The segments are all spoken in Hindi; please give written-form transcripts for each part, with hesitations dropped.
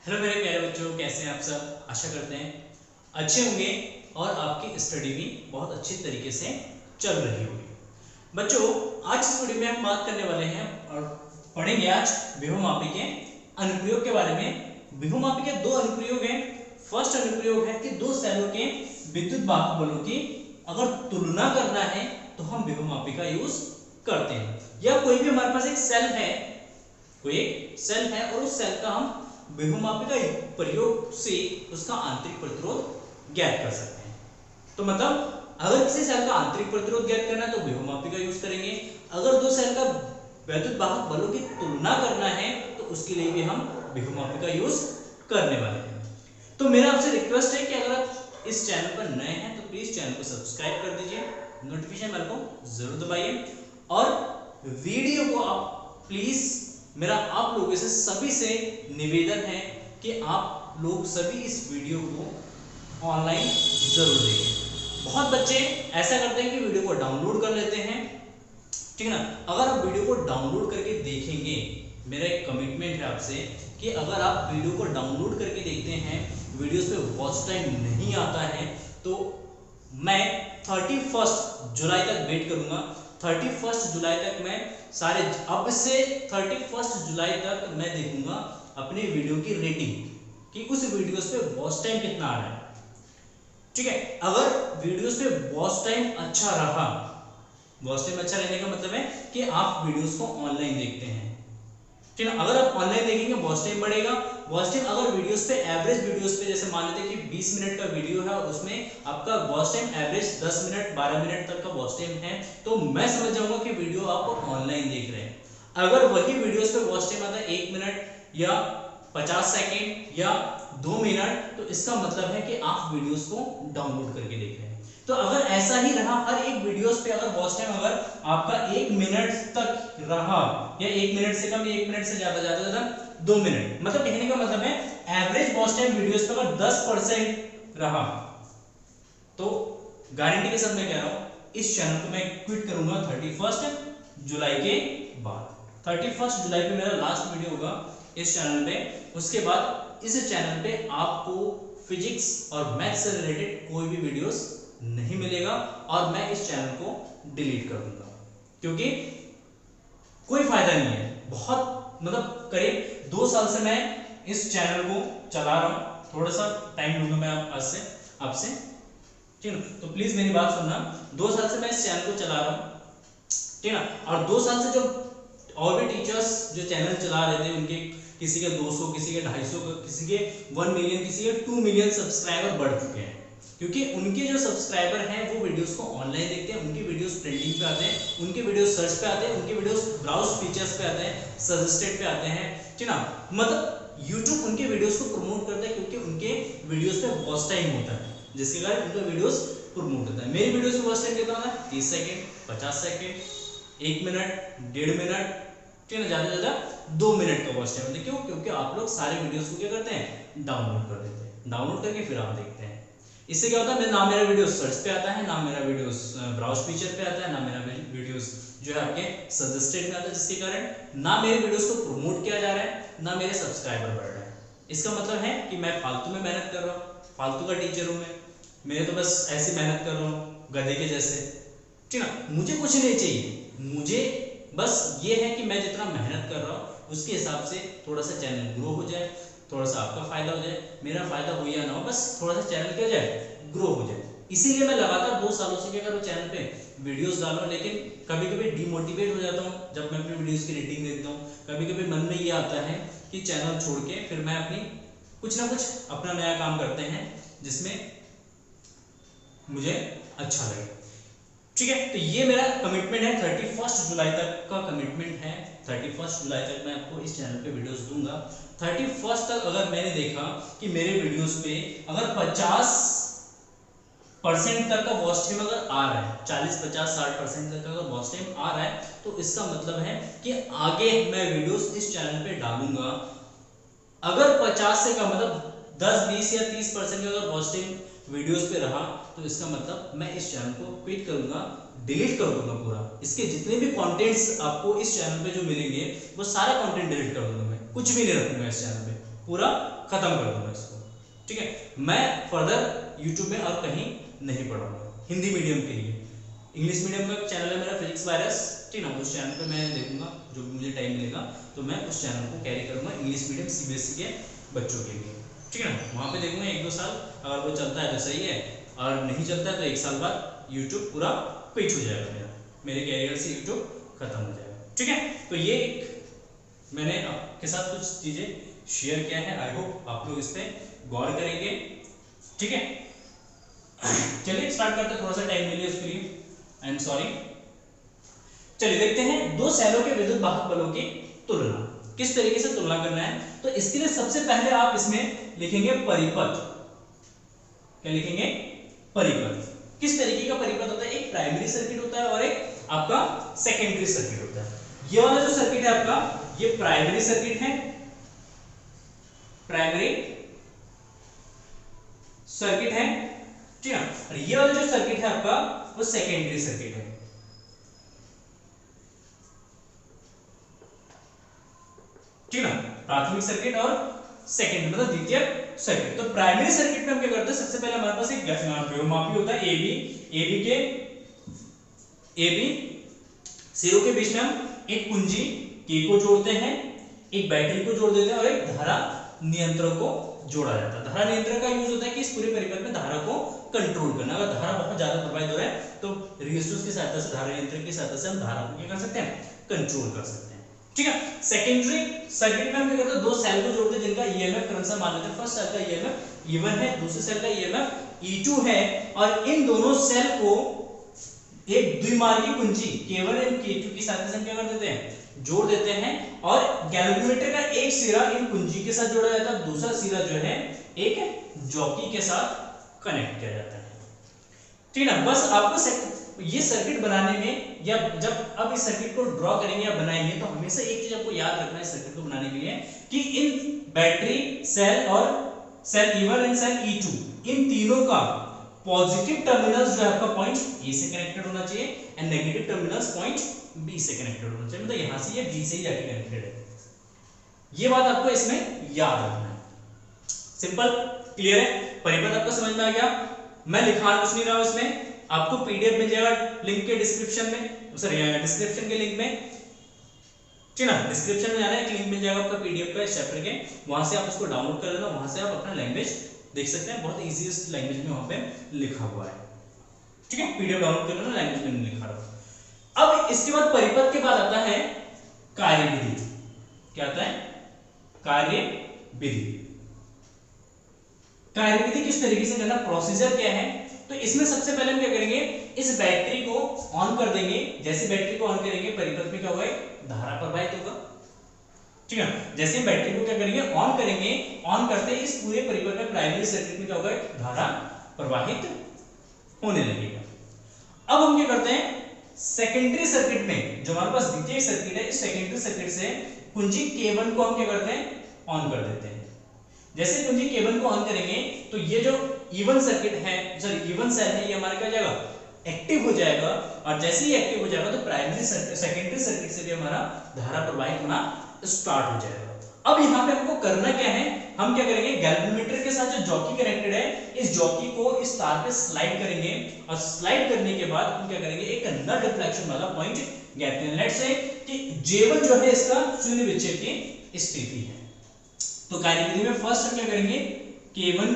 हेलो मेरे प्यारे बच्चों, कैसे हैं आप सब। आशा करते हैं अच्छे होंगे और आपकी स्टडी भी बहुत अच्छी तरीके से चल रही होगी। बच्चों, आज इस वीडियो में हम बात करने वाले हैं और पढ़ेंगे आज बहुमापी के अनुप्रयोग के बारे में। बहुमापी के दो अनुप्रयोग हैं। फर्स्ट अनुप्रयोग है कि दो सेलों के विद्युत वाहक बलों की अगर तुलना करना है तो हम बहुमापी का यूज करते हैं। या कोई भी हमारे पास एक सेल है, कोई एक सेल है और उस सेल का हम बहुमापी का प्रयोग से उसका आंतरिक प्रतिरोध ज्ञात कर सकते हैं। तो मतलब अगर किसी सेल का आंतरिक प्रतिरोध ज्ञात करना है तो बहुमापी का यूज करेंगे। अगर दो सेल का वैद्युत वाहक बलों की तुलना करना है तो उसके लिए भी हम बहुमापी का यूज करने वाले हैं। तो मेरा आपसे रिक्वेस्ट है कि अगर आप इस चैनल पर नए हैं तो प्लीज चैनल को सब्सक्राइब कर दीजिए, नोटिफिकेशन बेल को जरूर दबाइए और वीडियो को आप प्लीज, मेरा आप लोगों से सभी से निवेदन है कि आप लोग सभी इस वीडियो को ऑनलाइन जरूर देखें। बहुत बच्चे ऐसा करते हैं कि वीडियो को डाउनलोड कर लेते हैं, ठीक है ना। अगर आप वीडियो को डाउनलोड करके देखेंगे, मेरा एक कमिटमेंट है आपसे कि अगर आप वीडियो को डाउनलोड करके देखते हैं, वीडियोस पे वॉच टाइम नहीं आता है, तो मैं 31 जुलाई तक वेट करूंगा। 31 जुलाई तक मैं सारे, अब से 31 जुलाई तक मैं देखूंगा अपनी वीडियो की रेटिंग कि उस वीडियोस पे वॉच टाइम कितना आ रहा है। ठीक है, अगर वीडियोस पे वॉच टाइम अच्छा रहा, वॉच टाइम अच्छा रहने का मतलब है कि आप वीडियोस को ऑनलाइन देखते हैं, ठीक है। अगर आप ऑनलाइन देखेंगे वॉच टाइम बढ़ेगा। वॉच टाइम अगर वीडियोस पे, एवरेज वीडियोस पे जैसे मान लेते हैं कि 20 मिनट का वीडियो है और उसमें आपका watch time average 10 minute 12 minute तक का वॉच टाइम है, तो मैं समझ जाऊंगा कि वीडियो आप ऑनलाइन देख रहे हैं। अगर वही वीडियोस पे वॉच टाइम आता है 1 मिनट या 50 सेकेंड या 2 मिनट, तो इसका मतलब है कि आप वीडियोस को डाउनलोड करके देख रहे हैं। तो अगर ऐसा ही रहा हर एक वीडियोस पे, अगर वॉच टाइम अगर आपका 1 मिनट तक रहा या 1 मिनट से कम, 1 मिनट से ज्यादा 2 मिनट, मतलब कहने का मतलब है एवरेज वॉच टाइम वीडियोस पे अगर 10% रहा, तो गारंटी के साथ मैं कह रहा हूं इस चैनल को मैं क्विट करूंगा 31 जुलाई के बाद। 31 जुलाई पे मेरा लास्ट वीडियो होगा इस चैनल पे। उसके बाद इस चैनल पे आपको फिजिक्स और मैथ से रिलेटेड कोई भी वीडियोस नहीं मिलेगा और मैं इस चैनल को डिलीट कर दूंगा, क्योंकि कोई फायदा नहीं है। बहुत मतलब करीब 2 साल से मैं इस चैनल को चला रहा हूं, थोड़ा सा टाइम लूंगा मैं आपसे, ठीक है। तो प्लीज मेरी बात सुनना, 2 साल से मैं इस चैनल को चला रहा हूं, ठीक है ना। और 2 साल से जो और भी टीचर्स जो चैनल चला रहे थे, उनके किसी के 200, किसी के 250, किसी के 1 मिलियन, किसी के 2 मिलियन सब्सक्राइबर बढ़ चुके हैं, क्योंकि उनके जो सब्सक्राइबर हैं वो वीडियोस को ऑनलाइन देखते हैं, उनके वीडियोस ट्रेंडिंग पे आते हैं, उनके वीडियोस सर्च पे आते हैं, उनके वीडियोस ब्राउज फीचर्स पे आते हैं, सजेस्टेड पे आते हैं, ठीक ना। मतलब यूट्यूब उनके वीडियोस को प्रमोट करता है क्योंकि उनके वीडियोस पे वॉच टाइम होता है, जिसके कारण उनका वीडियोस प्रमोट होता है। मेरी वीडियोस पे वॉच टाइम कितना होता है? 30 सेकंड, 50 सेकंड, 1 मिनट, 1.5 मिनट, ठीक है ना। ज्यादा 2 मिनट का वॉच टाइम होता है। क्यों? क्योंकि आप लोग सारे वीडियोस को क्या करते हैं? डाउनलोड कर देते हैं, डाउनलोड करके फिर आप देखते हैं। इससे क्या होता है, ना मेरा वीडियो सर्च पे आता है, ना मेरा वीडियो ब्राउज फीचर पे आता है, ना मेरा वीडियोस जो है आपके सजेस्टेड में आता है, जिसके कारण ना मेरे वीडियोस को प्रमोट किया जा रहा है, ना मेरे सब्सक्राइबर बढ़ रहे हैं। इसका मतलब है कि मैं फालतू में मेहनत कर रहा हूँ, फालतू का टीचर हूँ मैं तो बस ऐसी मेहनत कर रहा हूँ गधे के जैसे, ठीक ना। मुझे कुछ नहीं चाहिए, मुझे बस ये है कि मैं जितना मेहनत कर रहा हूँ उसके हिसाब से थोड़ा सा चैनल ग्रो हो जाए, थोड़ा सा आपका फायदा हो जाए, मेरा फायदा हो या ना हो, बस थोड़ा सा चैनल क्या हो जाए, ग्रो हो जाए। इसीलिए मैं लगातार 2 सालों से क्या करूँ, चैनल पे वीडियोस डालो। लेकिन कभी कभी डिमोटिवेट हो जाता हूँ जब मैं अपनी वीडियोस की रेटिंग देखता हूँ। कभी कभी मन में ये आता है कि चैनल छोड़ के फिर मैं अपनी कुछ ना कुछ अपना नया काम करते हैं जिसमें मुझे अच्छा लगे, ठीक है। तो ये मेरा कमिटमेंट है, 31 जुलाई तक का कमिटमेंट है। 31 जुलाई तक मैं आपको इस चैनल पे वीडियोस दूंगा। 31 तक अगर मैंने देखा कि मेरे वीडियोस पे अगर 50% तक का वॉच टाइम अगर आ रहा है, 40, 50, 60% तक का अगर वॉच टाइम आ रहा है, तो इसका मतलब है कि आगे मैं वीडियोस इस चैनल पे डालूंगा। अगर 50 से कम, मतलब 10, 20 या 30% का अगर वॉच टाइम वीडियोस पे रहा, तो इसका मतलब मैं इस चैनल को क्विट करूंगा, डिलीट कर दूंगा पूरा। इसके जितने भी कंटेंट्स आपको इस चैनल पे जो मिलेंगे वो सारे कंटेंट डिलीट कर दूंगा, मैं कुछ भी नहीं रखूंगा इस चैनल पे, पूरा खत्म कर दूंगा इसको, ठीक है। मैं फर्दर यूट्यूब में और कहीं नहीं पढ़ाऊंगा, हिंदी मीडियम के लिए। इंग्लिश मीडियम का चैनल है मेरा फिजिक्स वायरस, ठीक है ना, उस चैनल पे मैं देखूंगा, जो भी मुझे टाइम मिलेगा तो मैं उस चैनल को कैरी करूंगा इंग्लिश मीडियम सीबीएसई के बच्चों के लिए, ठीक है ना। वहाँ पे देखूंगा 1-2 साल, अगर वो चलता है तो सही है, और नहीं चलता है तो 1 साल बाद यूट्यूब पूरा क्विट हो जाएगा, मेरे कैरियर से यूट्यूब खत्म हो जाएगा, ठीक है। तो ये एक मैंने आपके साथ कुछ चीजें शेयर किया है, आई होप आप लोग इस पर गौर करेंगे, ठीक है। चलिए स्टार्ट करते हैं, थोड़ा सा टाइम मिले उसके लिए, आई एम सॉरी। चलिए देखते हैं 2 सेलों के विद्युत वाहक बलों की तुलना, किस तरीके से तुलना करना है। तो इसके लिए सबसे पहले आप इसमें लिखेंगे परिपथ। क्या लिखेंगे? परिपथ। किस तरीके का परिपथ होता है? एक प्राइमरी सर्किट होता है और एक आपका सेकेंडरी सर्किट होता है। ये वाला जो सर्किट है आपका, ये प्राइमरी सर्किट है, प्राइमरी सर्किट है, ठीक है। और ये वाला जो सर्किट है आपका, वो सेकेंडरी सर्किट है, ठीक है। प्राथमिक सर्किट और सेकेंड मतलब द्वितीय सर्किट। तो प्राइमरी सर्किट में हम क्या करते हैं, सबसे पहले हमारे पास एक व्योममापी होता है AB सिरों के बीच में हम एक कुंजी K को जोड़ते हैं, एक बैटरी को जोड़ देते हैं और एक धारा नियंत्रक को जोड़ा जाता है। धारा नियंत्रक का यूज होता है कि इस पूरे परिपथ में धारा को कंट्रोल करना। अगर धारा बहुत ज्यादा प्रवाहित हो रहा है तो रेजिस्टेंस की सहायता से, धारा नियंत्रक की सहायता से हम धारा को क्या कर सकते हैं, कंट्रोल कर सकते हैं, ठीक है। सेकेंडरी सर्किट में हम क्या करते हैं, 2 सेल को जोड़ते हैं जिनका ईएमएफ क्रमशः मान लेते हैं। फर्स्ट सेल का ईएमएफ E1 है, दूसरे सेल का ईएमएफ E2 है, और इन दोनों सेल को एक द्विमार्गी कुंजी K1 और K2 की सहायता से हम क्या कर देते हैं, जोड़ देते हैं। और गैल्वेनोमीटर का एक सिरा इन कुंजी के साथ जोड़ा जाता है, दूसरा सिरा जो है एक जॉकी के साथ कनेक्ट किया जाता है, ठीक है ना। बस आपको ये सर्किट बनाने में, या जब आप इस सर्किट को ड्रॉ करेंगे या बनाएंगे, तो हमेशा एक चीज आपको याद रखना है इस सर्किट को बनाने के लिए, कि इन बैटरी सेल और cell E1 and cell E2, इन तीनों का पॉजिटिव टर्मिनल्स जो है आपका पॉइंट ए से कनेक्टेड होना चाहिए and negative terminals point B से कनेक्टेड होना चाहिए। मतलब यहां से ये बी से ही जाके कनेक्टेड है। ये बात आपको इसमें याद रखना है। सिंपल, क्लियर है? परिपथ आपको समझ में आ गया? मैं लिखा कुछ नहीं रहा हूं इसमें, आपको पीडीएफ मिल जाएगा लिंक के डिस्क्रिप्शन में, सॉरी डिस्क्रिप्शन के लिंक में, ठीक है ना। डिस्क्रिप्शन में जाना है, एक लिंक मिल जाएगा आपका पीडीएफ का इस चैप्टर के, वहां से आप उसको डाउनलोड कर लेना, वहां से आप अपना लैंग्वेज देख सकते हैं। बहुत इजीएस्ट लैंग्वेज में वहां पे लिखा हुआ है, ठीक है। पीडीएफ डाउनलोड कर लेना, लैंग्वेज में लिखा रहा। अब इसके बाद परिपथ के बाद आता है कार्यविधि। क्या आता है? कार्यविधि। कार्यविधि किस तरीके से करना, प्रोसीजर क्या है? तो इसमें सबसे पहले हम क्या करेंगे, इस बैटरी को ऑन कर देंगे। जैसे बैटरी को ऑन करेंगे, परिपथ में क्या होगा, धारा प्रवाहित होगा, ठीक है। जैसे बैटरी को क्या करेंगे, ऑन करेंगे, ऑन करते ही इस पूरे परिपथ में प्राइमरी सर्किट में क्या होगा, धारा प्रवाहित होने लगेगा। अब हम क्या करते हैं, सेकेंडरी सर्किट में जो हमारे पास द्वितीय सर्किट है, इस सेकेंडरी सर्किट से कुंजी K1 को हम क्या करते हैं, ऑन कर देते हैं। जैसे कुंजी K1 को ऑन करेंगे तो ये जो E1 सर्किट है, सॉरी E1 सेल है, ये हमारे क्या जाएगा, एक्टिव हो जाएगा। और जैसे ही एक्टिव हो जाएगा तो प्राइमरी सेकेंडरी सर्किट से भी हमारा धारा प्रवाहित होना स्टार्ट हो जाएगा। अब यहाँ पे हमको करना क्या है, हम क्या करेंगे, गैल्वेनोमीटर के साथ जो जॉकी कनेक्टेड है, इस जॉकी को इस तार पे स्लाइड करेंगे, और स्लाइड करने के बाद हम क्या करेंगे, एक नल डिफ्लेक्शन वाला पॉइंट कहते हैं। लेट्स से कि J1 जो है इसका शून्य विक्षेप की स्थिति है। तो कार्यविधि में फर्स्ट हम क्या करेंगे, K1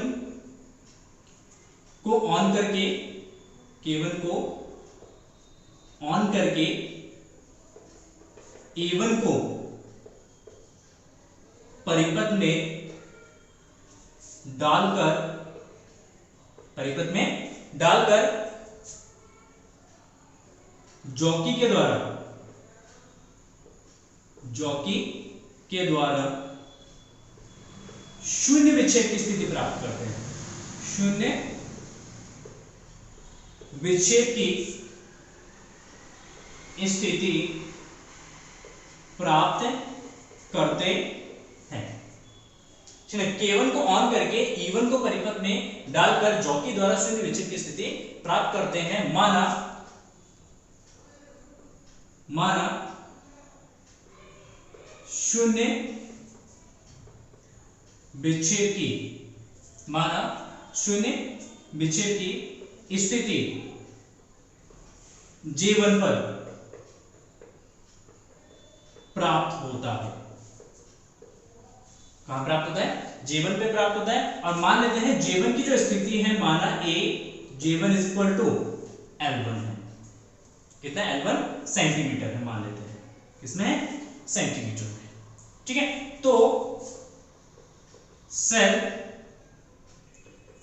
को ऑन करके, K1 को ऑन करके A1 को परिपथ में डालकर, परिपथ में डालकर जॉकी के द्वारा शून्य विक्षेप की स्थिति प्राप्त करते हैं। शून्य विक्षेप की स्थिति प्राप्त करते हैं। K1 को ऑन करके E1 को परिपथ में डालकर जॉकी द्वारा शून्य विक्षेप की स्थिति प्राप्त करते हैं। माना शून्य विक्षेप की, माना शून्य विक्षेप की स्थिति J1 पर प्राप्त होता है। कहां प्राप्त होता है? J1 पे प्राप्त होता है। और मान लेते हैं J1 की जो स्थिति है, माना A J1 is equal to L1 है। कितना? L1 सेंटीमीटर है, मान लेते हैं। किसमें है? सेंटीमीटर में। ठीक है, तो सेल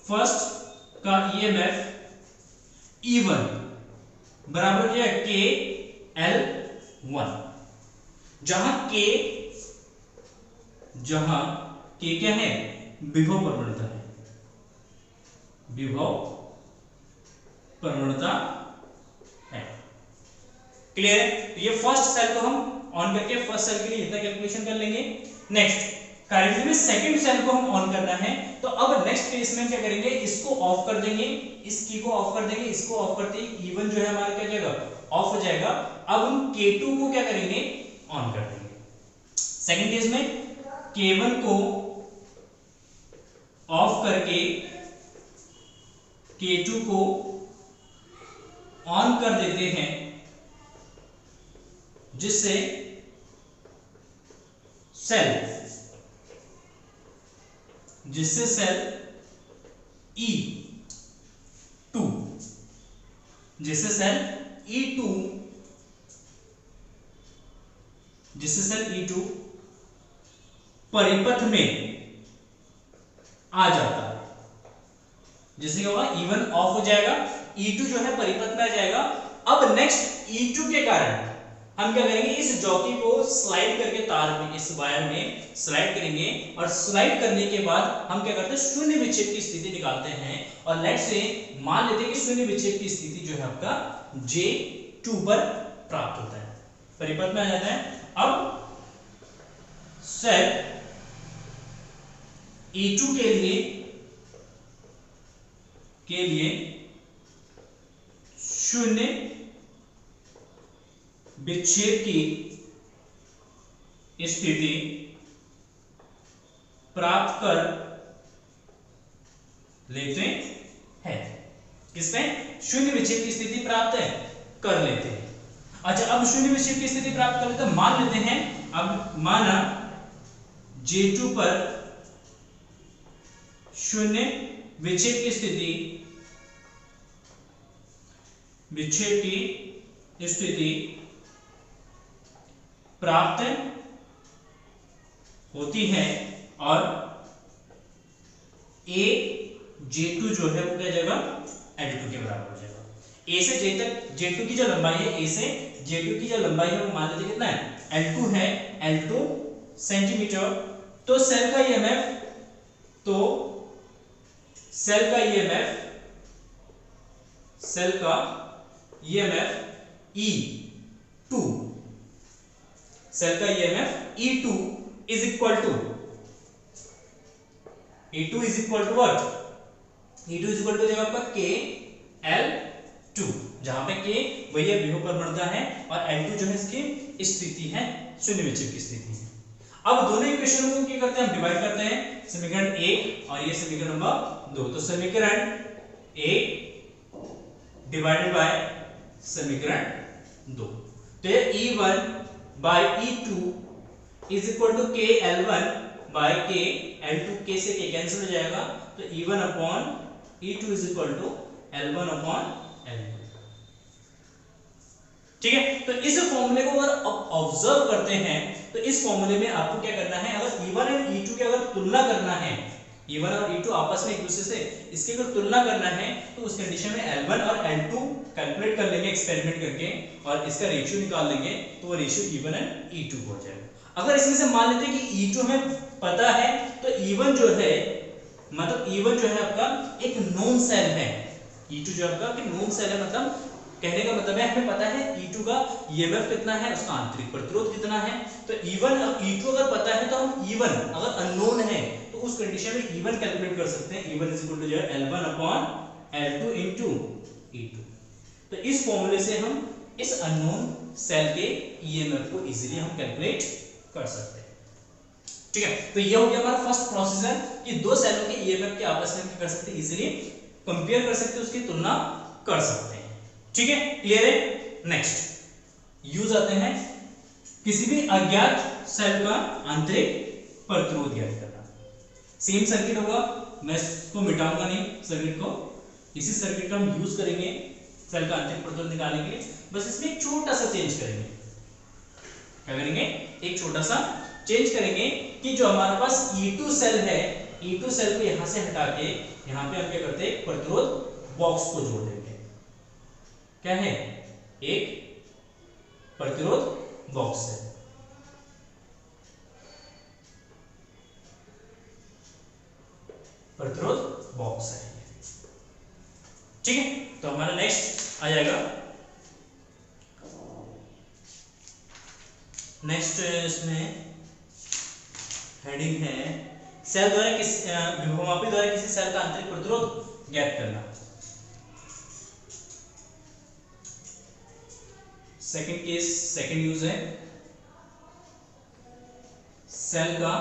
फर्स्ट का EMF E1 बराबर क्या है? KL1, जहां K क्या है? विभव प्रवणता है, विभव प्रवणता है। क्लियर है? तो ये फर्स्ट सेल को हम ऑन करके फर्स्ट सेल के लिए इतना कैलकुलेशन कर लेंगे। नेक्स्ट करेंटली में सेकंड सेल को हम ऑन करना है, तो अब नेक्स्ट केस में क्या करेंगे? इसको ऑफ कर देंगे, इस की को ऑफ कर देंगे, इसको ऑफ करते ही E1 जो है हमारा क्या हो जाएगा? ऑफ हो जाएगा। अब हम K2 को क्या करेंगे? ऑन कर देंगे। सेकंड केस में K1 को ऑफ करके K2 को ऑन कर देते हैं, जिससे सेल E2 परिपथ में आ जाता है। जिससे क्या होगा? E1 ऑफ हो जाएगा, E2 जो है परिपथ में आ जाएगा। अब नेक्स्ट E2 के कारण हम क्या करेंगे? इस जॉकी को स्लाइड करके तार में, इस वायर में स्लाइड करेंगे, और स्लाइड करने के बाद हम क्या करते हैं? शून्य विक्षेप की स्थिति निकालते हैं। और लेट्स से मान लेते हैं कि शून्य विक्षेप की स्थिति जो है आपका J2 पर प्राप्त होता है, परिपथ में आ जाता है। अब सेल E2 के लिए शून्य विक्षेप की स्थिति प्राप्त कर लेते हैं। किसमें? शून्य विक्षेप की स्थिति प्राप्त कर लेते हैं। अच्छा, अब शून्य विक्षेप की स्थिति प्राप्त कर लेते हैं, मान लेते हैं। अब माना J2 पर शून्य विक्षेप की स्थिति प्राप्त होती है, और A J2 जो है वो क्या जाएगा? L2 के बराबर हो जाएगा। A से J तक J2 की जो लंबाई है, A से J2 की जो लंबाई है वो मान लेते कितना है? L2 है, L2 सेंटीमीटर। तो सेल का E2 is equal to what? E2 is equal to जगह आपका KL2, जहां पे K वही है विभव प्रवणता है, और L2 जो है इसकी स्थिति है, शून्य विक्षेप की स्थिति है। अब दोनों इक्वेशन को क्या करते हैं? हम डिवाइड करते हैं, समीकरण 1 और ये समीकरण नंबर 2। तो समीकरण 1 डिवाइडेड बाय समीकरण 2, तो ये E1 by E2 is equal to KL1 by KL2। K से K कैंसिल हो जाएगा, तो E1 upon E2 is equal to L1 upon L2। ठीक है, तो इस फॉर्मूले को अगर ऑब्जर्व करते हैं, तो इस फॉर्मूले में आपको क्या करना है? अगर E1 और E2 की अगर तुलना करना है, E1 और E2 आपस में एक दूसरे से इसकी अगर तुलना करना है, तो उस कंडीशन में L1 और L2 कैलकुलेट कर लेंगे एक्सपेरिमेंट करके, और इसका रेशियो निकाल लेंगे, तो वो रेशियो E1 और E2 हो जाएगा। अगर इसमें से मान लेते हैं कि E2 हमें पता है, तो E1 जो है, मतलब E1 जो है आपका एक नोन सेल है। E2 जो आपका एक नोन सेल है, मतलब कहने का मतलब है हमें पता है E2 का EMF कितना है, उसका आंतरिक प्रतिरोध कितना है। तो E1 और E2 अगर पता है, तो हम E1 अगर अननोन है, तो उस कंडीशन में E1 कैलकुलेट कर सकते हैं। E1 इज इक्वल टू जो है L1 upon L2 into E2। तो इस फॉर्मूले से हम इस अननोन सेल के EMF को इजीली हम कैलकुलेट कर सकते हैं। ठीक है, तो ये हो गया हमारा फर्स्ट प्रोसीजर कि दो सेलों के ईएमएफ के आपस में क्या कर सकते हैं, इजीली कंपेयर कर सकते हैं, उसकी तुलना कर सकते हैं। ठीक है, क्लियर है। नेक्स्ट यूज आते हैं किसी भी अज्ञात सेल का आंतरिक प्रतिरोध ज्ञात करना। सेम सर्किट होगा, मैं इसको मिटाऊंगा नहीं सर्किट को, इसी सर्किट का हम यूज करेंगे सेल का आंतरिक प्रतिरोध निकालने के लिए। बस इसमें एक छोटा सा चेंज करेंगे, क्या करेंगे, एक छोटा सा चेंज करेंगे कि जो हमारे पास E2 सेल है, E2 सेल को यहां से हटा के यहां पे हम क्या करते हैं, प्रतिरोध बॉक्स को जोड़ देंगे। क्या है, एक प्रतिरोध बॉक्स है। प्रतिरोध बॉक्स है, ठीक है। तो हमारा नेक्स्ट आ जाएगा, नेक्स्ट इसमें हेडिंग है सेल द्वारा विभवमापी द्वारा किसी सेल का आंतरिक प्रतिरोध ज्ञात करना। सेकंड केस, सेकंड यूज है सेल का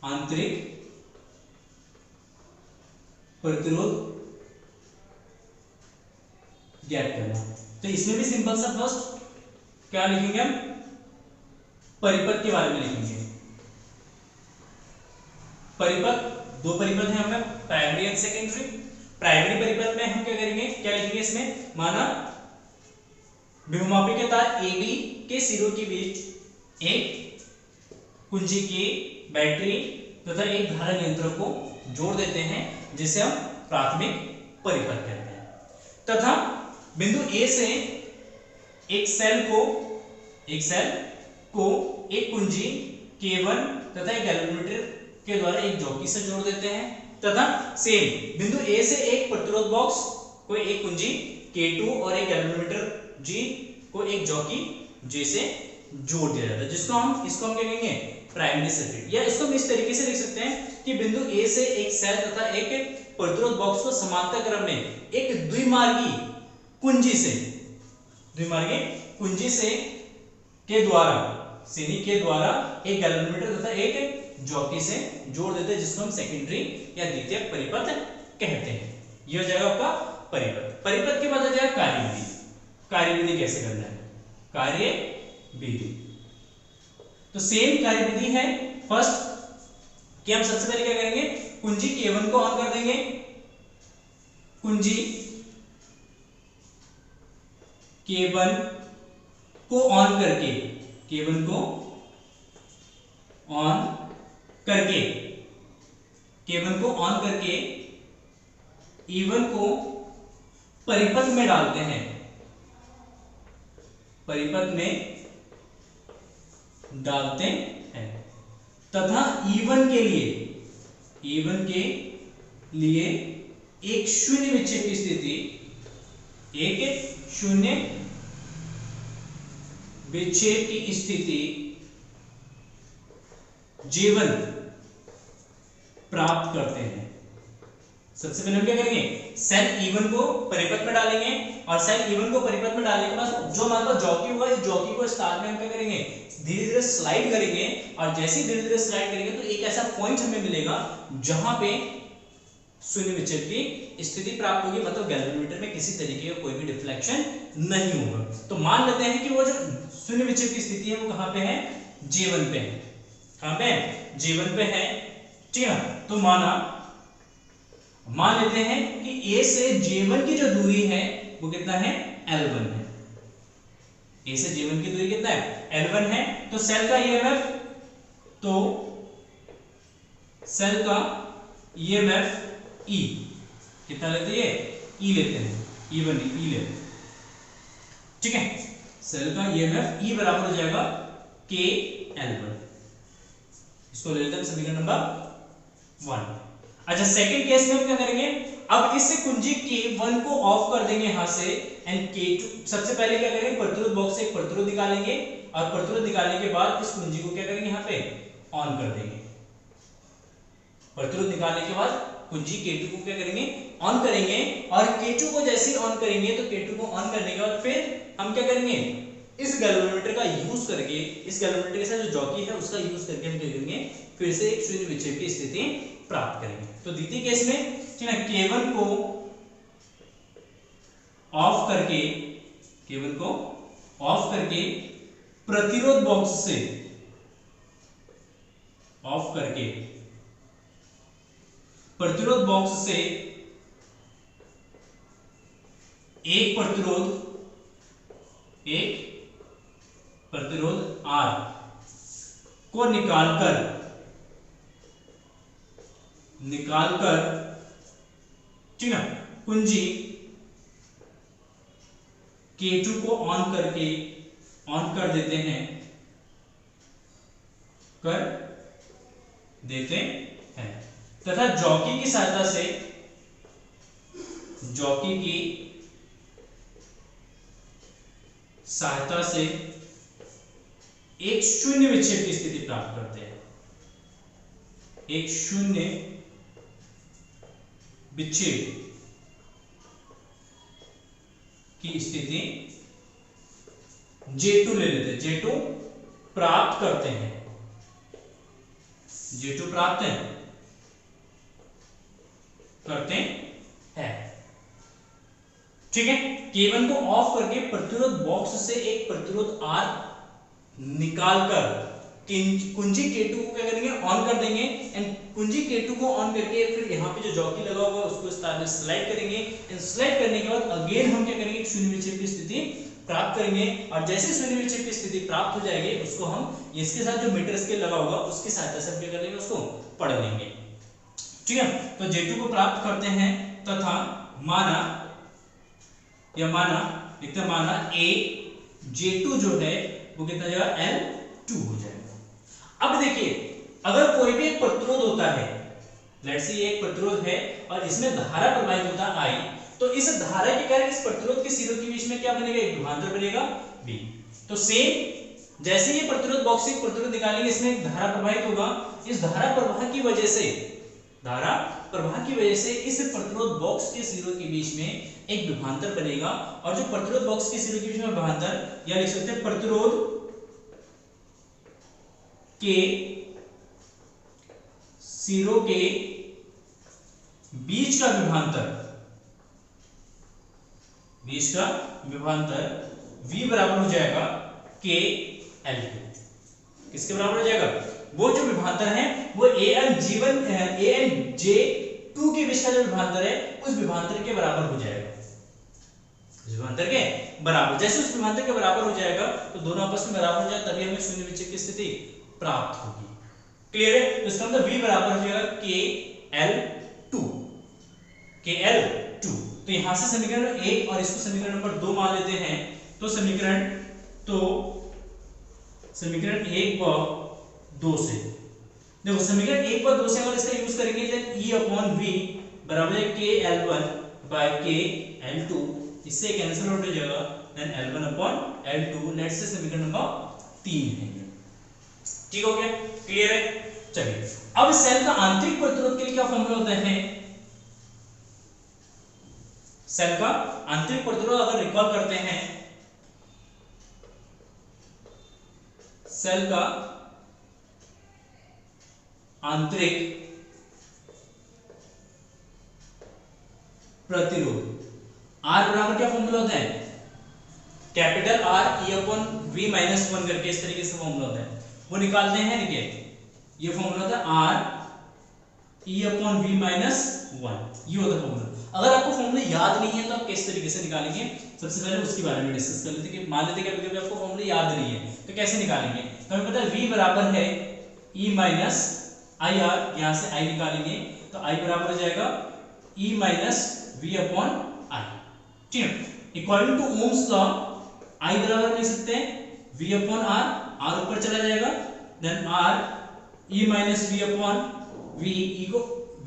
आंतरिक प्रतिरोध ज्ञात करना। तो इसमें भी सिंपल सा फर्स्ट क्या लिखेंगे, हम परिपथ के बारे में लिखेंगे। परिपथ, दो परिपथ है हमें, प्राइमरी एंड सेकेंडरी। प्राइमरी परिपथ में हम क्या करेंगे, क्या लिखेंगे इसमें, माना विभवमापी के तार AB के सिरों के बीच एक कुंजी की बैटरी तथा एक धारा नियंत्रक को जोड़ देते हैं, जिसे हम प्राथमिक परिपथ कहते हैं। तथा बिंदु A से एक सेल को एक कुंजी K1 तथा एक गैल्वेनोमीटर के द्वारा एक जॉकी से जोड़ देते हैं। तथा सेम बिंदु A से एक प्रतिरोध बॉक्स को एक कुंजी K2 और एक गैल्वेनोमीटर G को एक जॉकी J से जोड़ दिया जाता है, इसको हम क्या कहेंगे, प्राइमरी सर्किट। या इसको हम इस तरीके से लिख सकते हैं कि बिंदु A से एक सेल तथा एक प्रतिरोध बॉक्स को समांतर क्रम में एक द्विमार्गी कुंजी से के द्वारा एक गैल्वेनोमीटर तथा एक जॉकी से जोड़ देते हैं, जिसको हम सेकेंडरी या द्वितीयक परिपथ कहते हैं। यह हो जाएगा आपका परिपथ। परिपथ के बाद आ जाएगा कार्यविधि। कार्यविधि कैसे करना है, कार्यविधि तो सेम कार्यविधि है। फर्स्ट कि हम सबसे पहले क्या करेंगे, कुंजी K1 को ऑन कर देंगे। कुंजी K1 को ऑन करके E1 को परिपथ में डालते हैं, तथा E1 के लिए एक शून्य विक्षेप की स्थिति, J1 प्राप्त करते हैं। सबसे पहले हम क्या करेंगे, सेल E1 को परिपथ में डालेंगे और सेल E1 को परिपथ में डालने के बाद जो हमारे पास जॉकी होगा, इस जॉकी को स्टार्ट में हम क्या करेंगे, धीरे धीरे स्लाइड करेंगे। और जैसे ही धीरे धीरे स्लाइड करेंगे तो एक ऐसा पॉइंट हमें मिलेगा जहां पे शून्य विक्षेप की स्थिति प्राप्त होगी, मतलब गैल्वेनोमीटर में किसी तरीके का कोई भी डिफ्लेक्शन नहीं होगा। तो मान लेते हैं कि वो जो शून्य विक्षेप की स्थिति है वो कहां पे है, J1 पे है। कहां पे, J1 पे है, ठीक है। तो मान लेते हैं कि A से J1 की जो दूरी है वो कितना है, L1 है। A से J1 की दूरी कितना है, L1 है। तो सेल का EMF E कितना लेते हैं, E लेते हैं, E1 E लेते हैं, ठीक है। सेल का EMF E बराबर हो जाएगा KL1। इसको ले लेते हैं समीकरण नंबर 1। अच्छा, सेकंड केस में हम क्या करेंगे, अब इस कुंजी K1 को ऑफ कर देंगे यहां से, एंड K2 सबसे पहले क्या करेंगे, प्रतिरोध बॉक्स से एक प्रतिरोध निकालेंगे और प्रतिरोध निकालने के बाद इस कुंजी को क्या करेंगे, यहां पे ऑन कर देंगे। प्रतिरोध निकालने के बाद कुंजी K2 को क्या करेंगे, ऑन करेंगे। और K2 को जैसे ही ऑन करेंगे तो K2 को ऑन करने के बाद फिर हम क्या करेंगे, इस गैल्वेनोमीटर का यूज करके, इस गैल्वेनोमीटर के साथ जो जॉकी है उसका यूज करके हम क्या करेंगे, फिर से एक शून्य विक्षेप की स्थिति प्राप्त करेंगे। तो द्वितीय केस में ठीक है, केबल को ऑफ करके, केबल को ऑफ करके प्रतिरोध बॉक्स से, ऑफ करके प्रतिरोध बॉक्स से एक प्रतिरोध R को निकालकर ठीक है, कुंजी K2 को ऑन कर देते हैं, तथा जॉकी की सहायता से एक शून्य विक्षेप की स्थिति प्राप्त करते हैं, एक शून्य विक्षेप की स्थिति J2 ले लेते हैं, J2 प्राप्त करते हैं, J2 प्राप्त करते हैं। ठीक है, केबल को ऑफ करके प्रतिरोध बॉक्स से एक प्रतिरोध R निकालकर कुंजी K2 को क्या करेंगे, ऑन कर देंगे, एंड कुंजी K2 को ऑन करके फिर यहाँ पे जो जॉकी लगा होगा उसको इस तार में स्लाइड करेंगे, एंड स्लाइड करने के बाद अगेन हम क्या करेंगे, शून्य विक्षेप की स्थिति प्राप्त करेंगे, और जैसे शून्य विक्षेप की स्थिति प्राप्त हो जाएगी उसको हम इसके साथ जो मीटर स्केल लगा होगा उसकी सहायता से हम क्या कर लेंगे, उसको पढ़ लेंगे। ठीक है, तो J2 को प्राप्त करते हैं तथा माना A J2 जो है वो कितना हो जाएगा, L2 हो जाएगा। अब देखिए, अगर कोई भी एक प्रतिरोध होता है, लेट्स से ये एक प्रतिरोध है और इसमें धारा प्रवाहित होता है I, तो इस धारा के कारण इस प्रतिरोध के सिरों के बीच में क्या बनेगा, एक विभवांतर बनेगा V। तो सेम जैसे ये प्रतिरोध बॉक्स से प्रतिरोध निकालेंगे, इसमें एक धारा प्रवाहित होगा, इस धारा प्रवाह की वजह से इस प्रतिरोध बॉक्स के सिरों के बीच में एक विभवांतर बनेगा, और जो प्रतिरोध बॉक्स के सिरों के बीच में विभवांतर, या लिख सकते हैं प्रतिरोध के सिरों के बीच का विभवांतर V बराबर हो जाएगा KL2। किसके बराबर हो जाएगा, वो जो विभवांतर है वो AN J2 के बीच का जो विभवांतर है उस विभवांतर के बराबर हो जाएगा, विभवांतर के बराबर। जैसे उस विभवांतर के बराबर हो जाएगा तो दोनों आपस में बराबर हो जाए, तभी हमें शून्य विक्षेप की स्थिति प्राप्त होगी। क्लियर है, तो इसका मतलब V बराबर हो जाएगा KL2। तो यहां से समीकरण 1 और इसको समीकरण नंबर 2 मान लेते हैं, तो समीकरण 1 व 2 से देखो, समीकरण 1 व 2 से अगर इसका यूज करेंगे तो E/V बराबर है KL1/KL2, इससे कैंसिल आउट हो जाएगा, देन L1/L2। लेट्स से समीकरण नंबर 3 है, ठीक हो गया, क्लियर है। चलिए, अब सेल का आंतरिक प्रतिरोध के लिए क्या फॉर्मूला होता है, सेल का आंतरिक प्रतिरोध अगर रिकॉल करते हैं, सेल का आंतरिक प्रतिरोध R बराबर क्या फॉर्मूला होता है, कैपिटल R E/V-1 करके इस तरीके से फॉर्मूला होता है, वो निकालते हैं। देखिए, ये फॉर्मूला होता है R E/V-1, ये होता है फॉर्मूला। अगर आपको फॉर्मूला याद नहीं है तो आप किस तरीके से निकालेंगे, सबसे पहले उसके बारे में डिस्कस कर लेते हैं कि मान लेते हैं कि आपको फॉर्मूला याद नहीं है तो कैसे निकालेंगे। तो हमें पता है V बराबर है E-IR, यहां से I निकालेंगे तो I बराबर हो जाएगा E-V/I, ठीक है। According to Ohm's law I बराबर लिख सकते हैं V/R, R ऊपर चला जाएगा, देन R E-V/V,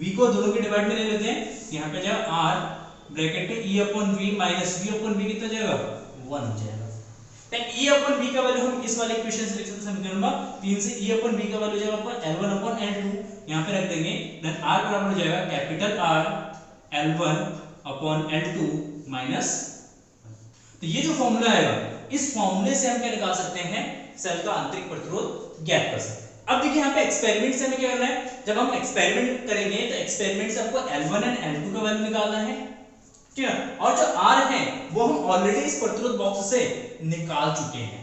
V को दोनों के डिवाइड में ले लेते हैं, यहाँ पे जाएगा R ब्रैकेट में E/V-V/V कितना जाएगा, 1 हो जाएगा। देन E/V का वैल्यू हम इस वाले इक्वेशन से लिख सकते हैं, समीकरण नंबर 3 से E/V का वैल्यू जाएगा आपका L1/L2, यहाँ पे रख देंगे, देन R बराबर हो जाएगा कैपिटल R L1/L2 माइनस, तो ये जो फॉर्मूला आएगा इस फॉर्मूले से हम क्या निकाल सकते हैं, सेल का आंतरिक प्रतिरोध ज्ञात कर सकते हैं। अब देखिए यहाँ पे एक्सपेरिमेंट से हमें क्या करना है, जब हम एक्सपेरिमेंट करेंगे तो एक्सपेरिमेंट से आपको L1 एंड L2 का वैल्यू निकालना है, ठीक है, और जो R है वो हम ऑलरेडी इस प्रतिरोध बॉक्स से निकाल चुके हैं।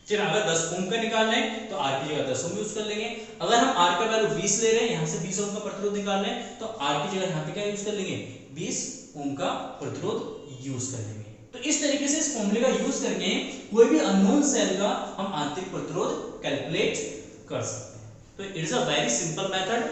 ठीक है, अगर 10 ओम का निकालना है तो R की जगह 10 ओम यूज कर लेंगे। अगर हम R का वैल्यू 20 ले रहे हैं, यहाँ से 20 ओम का प्रतिरोध निकालना है तो R की जगह यहाँ पे क्या यूज कर लेंगे, 20 ओम का प्रतिरोध यूज कर लेंगे। तो इस तरीके से इस फॉर्मूले का यूज करके कोई भी अननोन सेल का हम आंतरिक प्रतिरोध कैलकुलेट कर सकते हैं। तो it is a very simple method,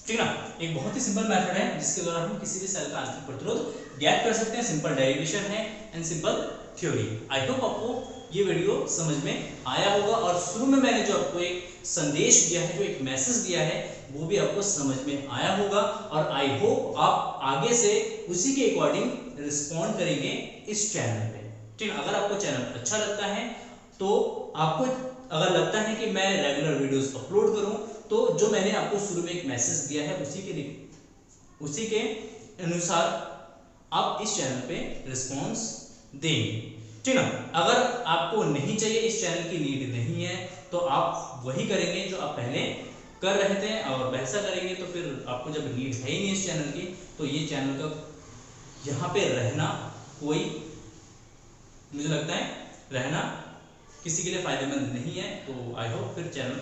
ठीक है ना, एक बहुत ही सिंपल मेथड है जिसके द्वारा हम किसी भी सेल का आंतरिक प्रतिरोध ज्ञात कर सकते हैं। सिंपल डेरिवेशन है and simple theory. I hope आपको ये वीडियो समझ में आया होगा और शुरू में मैंने जो आपको एक संदेश दिया है, जो एक मैसेज दिया है, वो भी आपको समझ में आया होगा और आई होप आप आगे से उसी के अकॉर्डिंग रिस्पॉन्ड करेंगे इस चैनल पे। ठीक है, अगर आपको चैनल अच्छा लगता है तो आपको अगर लगता है कि मैं रेगुलर वीडियोस अपलोड करूं तो जो मैंने आपको शुरू में एक मैसेज दिया है उसी के अनुसार आप इस चैनल पे रिस्पॉन्स देंगे। ठीक है, अगर आपको नहीं चाहिए, इस चैनल की नीड नहीं है, तो आप वही करेंगे जो आप पहले कर रहे थे, और वैसा करेंगे तो फिर आपको जब नीड है ही नहीं इस चैनल की, तो ये चैनल का यहाँ पे रहना कोई, मुझे लगता है रहना किसी के लिए फायदेमंद नहीं है। तो आई होप फिर चैनल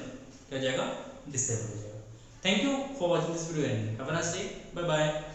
क्या जाएगा, डिसेबल हो जाएगा। Thank you for watching this video and have a nice day, bye bye.